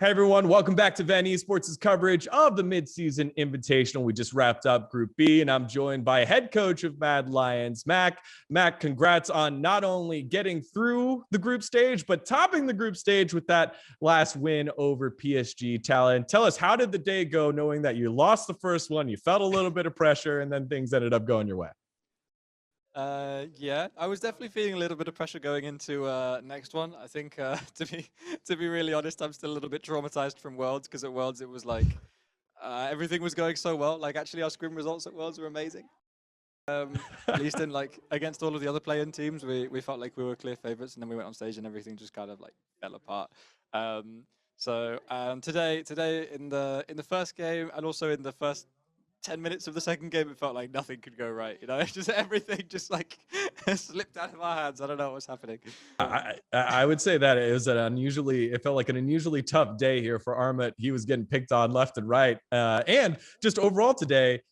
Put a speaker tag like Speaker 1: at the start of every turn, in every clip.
Speaker 1: Hey everyone, welcome back to VENN Esports' coverage of the midseason invitational. We just wrapped up Group B, and I'm joined by head coach of Mad Lions, Mac. Mac, congrats on not only getting through the group stage, but topping the group stage with that last win over PSG Talent. Tell us, how did the day go knowing that you lost the first one, you felt a little bit of pressure, and then things ended up going your way?
Speaker 2: Yeah, I was definitely feeling a little bit of pressure going into next one. I think to be really honest, I'm still a little bit traumatized from Worlds, because at Worlds it was like everything was going so well. Like, actually our scrim results at Worlds were amazing. At least in like against all of the other playing teams, we felt like we were clear favorites, and then we went on stage and everything just kind of like fell apart. Today in the first game, and also in the first 10 minutes of the second game, it felt like nothing could go right. You know, it's just everything just like slipped out of our hands. I don't know what was happening.
Speaker 1: I would say that it felt like an unusually tough day here for Armut. He was getting picked on left and right. And just overall today,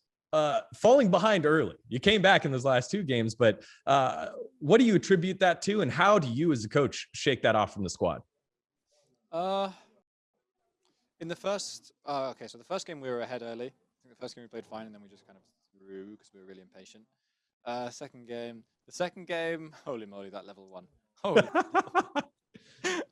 Speaker 1: falling behind early. You came back in those last two games, but what do you attribute that to, and how do you as a coach shake that off from the squad?
Speaker 2: In the first, okay, so the first game we were ahead early. I think the first game we played fine, and then we just kind of threw because we were really impatient. The second game, holy moly, that level one. Holy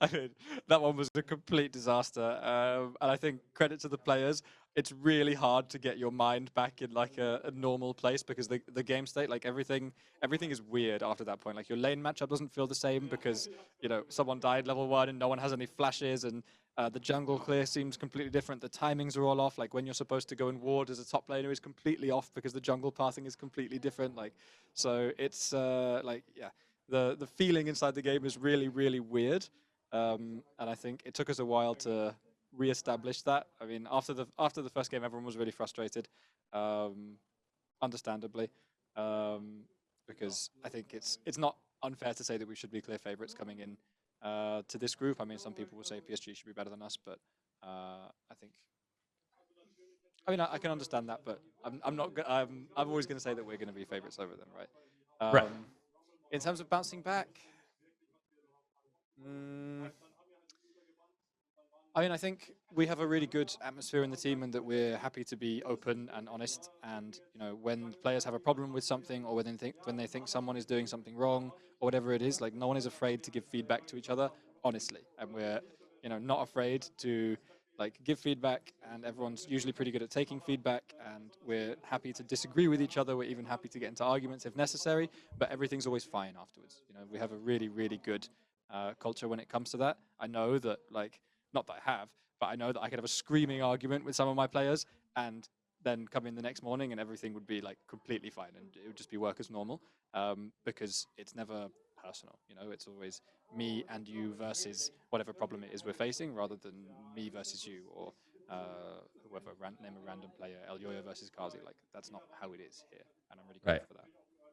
Speaker 2: I mean, that one was a complete disaster. And I think credit to the players. It's really hard to get your mind back in like a normal place, because the game state, like everything is weird after that point. Like your lane matchup doesn't feel the same because, you know, someone died level 1 and no one has any flashes, and the jungle clear seems completely different. The timings are all off. Like when you're supposed to go and ward as a top laner is completely off because the jungle pathing is completely different. Like, so it's like, yeah, the feeling inside the game is really, really weird. And I think it took us a while to re-establish that. I mean, after the first game, everyone was really frustrated, understandably, because I think it's not unfair to say that we should be clear favorites coming in to this group. I mean, some people will say PSG should be better than us, but I think. I mean, I can understand that, but I'm not. I'm always going to say that we're going to be favorites over them, right?
Speaker 1: Right.
Speaker 2: In terms of bouncing back. I mean, I think we have a really good atmosphere in the team, and that we're happy to be open and honest. And you know, when players have a problem with something, or when they think someone is doing something wrong, or whatever it is, like no one is afraid to give feedback to each other honestly, and we're, you know, not afraid to like give feedback. And everyone's usually pretty good at taking feedback, and we're happy to disagree with each other. We're even happy to get into arguments if necessary, but everything's always fine afterwards. You know, we have a really, really good culture when it comes to that. I know that, like, not that I have, but I know that I could have a screaming argument with some of my players and then come in the next morning and everything would be like completely fine, and it would just be work as normal, because it's never personal. You know, it's always me and you versus whatever problem it is we're facing, rather than me versus you, or whoever, name a random player, Elyoya versus Kazi. Like, that's not how it is here, and I'm really
Speaker 1: Right.
Speaker 2: grateful for that.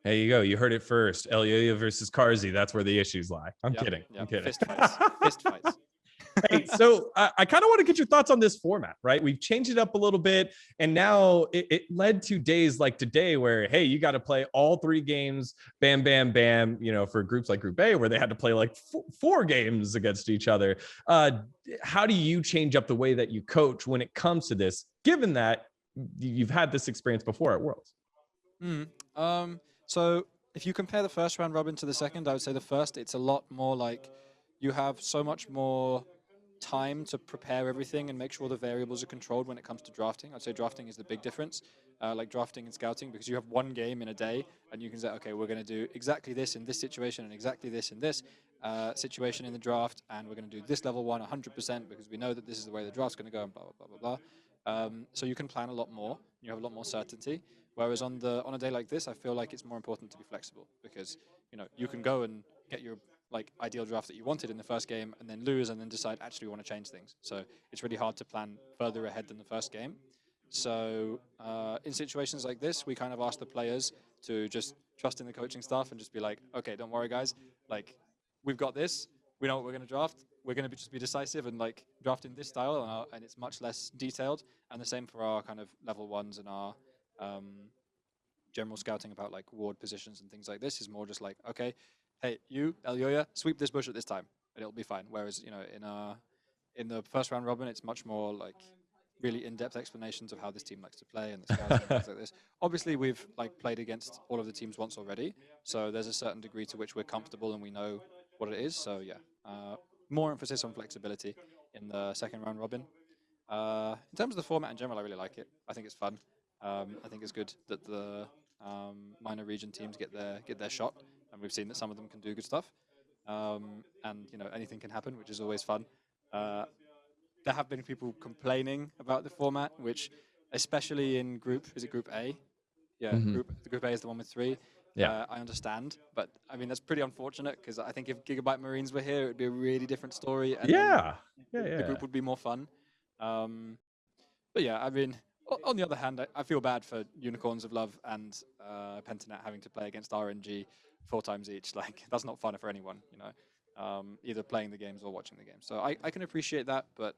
Speaker 1: There you go. You heard it first. Elyoya versus Karzi. That's where the issues lie. I'm kidding.
Speaker 2: Yeah.
Speaker 1: I'm kidding.
Speaker 2: Fist fights. Fist fights.
Speaker 1: Hey, so I kind of want to get your thoughts on this format, right? We've changed it up a little bit, and now it led to days like today where, hey, you got to play all 3 games, bam, bam, bam, you know, for groups like Group A, where they had to play like 4 games against each other. How do you change up the way that you coach when it comes to this, given that you've had this experience before at Worlds?
Speaker 2: So if you compare the first round robin to the second, I would say the first, it's a lot more like you have so much more time to prepare everything and make sure the variables are controlled when it comes to drafting. I'd say drafting is the big difference, like drafting and scouting, because you have one game in a day and you can say, okay, we're going to do exactly this in this situation and exactly this in this situation in the draft, and we're going to do this level 1 100% because we know that this is the way the draft's going to go, and blah, blah, blah, blah, blah. So you can plan a lot more. You have a lot more certainty. Whereas on a day like this, I feel like it's more important to be flexible, because, you know, you can go and get your like ideal draft that you wanted in the first game and then lose and then decide actually we want to change things. So it's really hard to plan further ahead than the first game. So in situations like this, we kind of ask the players to just trust in the coaching staff and just be like, okay, don't worry guys, like we've got this, we know what we're going to draft, we're going to just be decisive and like draft in this style, and it's much less detailed. And the same for our kind of level 1s and our general scouting about like ward positions and things like this is more just like, okay, hey, you, Elyoya, sweep this bush at this time, and it'll be fine. Whereas, you know, In the first round robin, it's much more like really in-depth explanations of how this team likes to play and the scouting and things like this. Obviously, we've like played against all of the teams once already, so there's a certain degree to which we're comfortable and we know what it is. So yeah, more emphasis on flexibility in the second round robin. In terms of the format in general, I really like it. I think it's fun. I think it's good that the minor region teams get their shot, and we've seen that some of them can do good stuff. And anything can happen, which is always fun. There have been people complaining about the format, which, especially in Group A? Yeah, the Group A is the one with 3.
Speaker 1: Yeah.
Speaker 2: I understand, but I mean that's pretty unfortunate because I think if Gigabyte Marines were here, it would be a really different story, and the group would be more fun. But yeah, I mean, on the other hand, I feel bad for Unicorns of Love and Pentanet having to play against RNG 4 times each. Like, that's not fun for anyone, either playing the games or watching the games. So I can appreciate that, but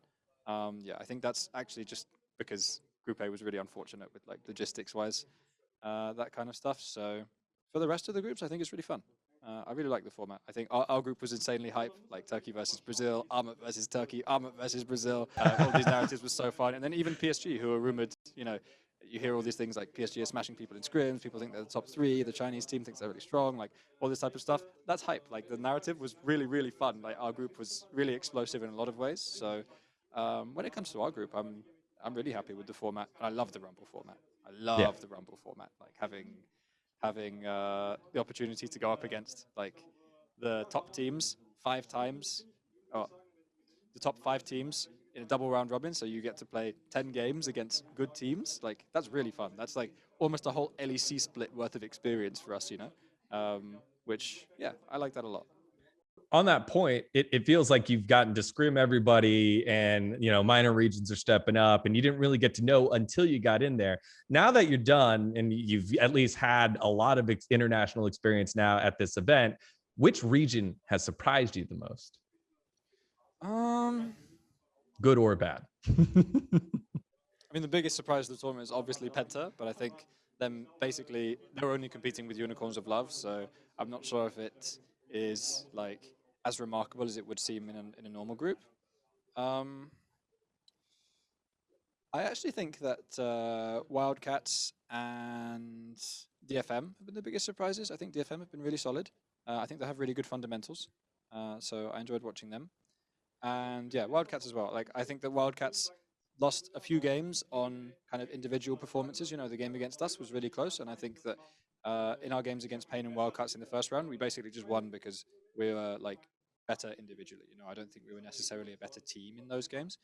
Speaker 2: yeah, I think that's actually just because Group A was really unfortunate with like logistics-wise, that kind of stuff. So for the rest of the groups, I think it's really fun. I really like the format. I think our group was insanely hype, like Turkey versus Brazil, Armut versus Turkey, Armut versus Brazil. All these narratives were so fun. And then even PSG, who are rumored, you hear all these things like PSG are smashing people in scrims, people think they're the top 3, the Chinese team thinks they're really strong, like all this type of stuff. That's hype. Like the narrative was really, really fun. Like our group was really explosive in a lot of ways. So when it comes to our group, I'm really happy with the format. I love the Rumble format. I love the Rumble format. Like having the opportunity to go up against like the top teams 5 times, or the top 5 teams in a double round robin, so you get to play 10 games against good teams. Like that's really fun. That's like almost a whole LEC split worth of experience for us, which yeah, I like that a lot.
Speaker 1: On that point, it feels like you've gotten to scrim everybody, and minor regions are stepping up, and you didn't really get to know until you got in there. Now that you're done and you've at least had a lot of international experience now at this event, which region has surprised you the most? Good or bad?
Speaker 2: I mean, the biggest surprise of the tournament is obviously Penta, but I think them basically they're only competing with Unicorns of Love, so I'm not sure if it is like as remarkable as it would seem in a normal group. I actually think that Wildcats and DFM have been the biggest surprises. I think DFM have been really solid. I think they have really good fundamentals, so I enjoyed watching them. And yeah, Wildcats as well. Like I think that Wildcats lost a few games on kind of individual performances. The game against us was really close, and I think that in our games against Pain and Wildcats in the first round, we basically just won because we were like better individually. I don't think we were necessarily a better team in those games,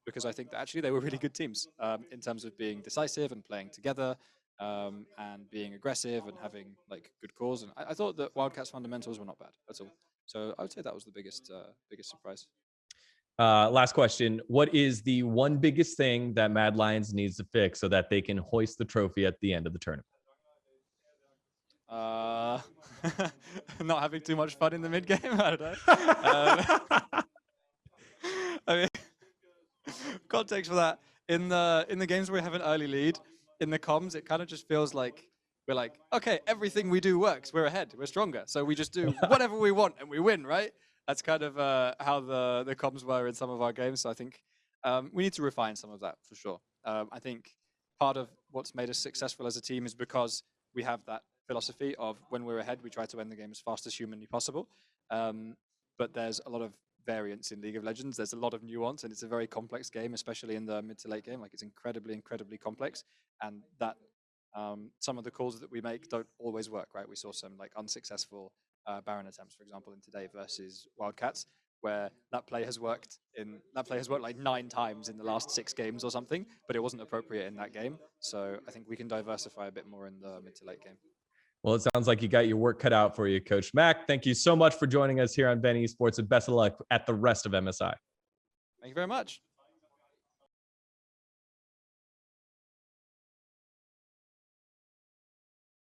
Speaker 2: because I think that actually they were really good teams in terms of being decisive and playing together. And being aggressive and having like good calls, and I thought that Wildcats fundamentals were not bad at all. So I would say that was the biggest surprise.
Speaker 1: Last question. What is the one biggest thing that Mad Lions needs to fix so that they can hoist the trophy at the end of the tournament?
Speaker 2: Not having too much fun in the mid game. I don't know. I mean, context for that in the games where we have an early lead in the comms, it kind of just feels like we're like, okay, everything we do works. We're ahead. We're stronger. So we just do whatever we want and we win, right? That's kind of how the comms were in some of our games. So I think we need to refine some of that for sure. I think part of what's made us successful as a team is because we have that philosophy of when we're ahead, we try to end the game as fast as humanly possible. But there's a lot of variance in League of Legends. There's a lot of nuance, and it's a very complex game, especially in the mid to late game. Like it's incredibly, incredibly complex, and that some of the calls that we make don't always work, right? We saw some like unsuccessful Baron attempts, for example, in today versus Wildcats, where that play has worked like 9 times in the last 6 games or something, but it wasn't appropriate in that game. So I think we can diversify a bit more in the mid to late game.
Speaker 1: Well, it sounds like you got your work cut out for you, Coach Mac. Thank you so much for joining us here on VENN Esports, and best of luck at the rest of MSI.
Speaker 2: Thank you very much.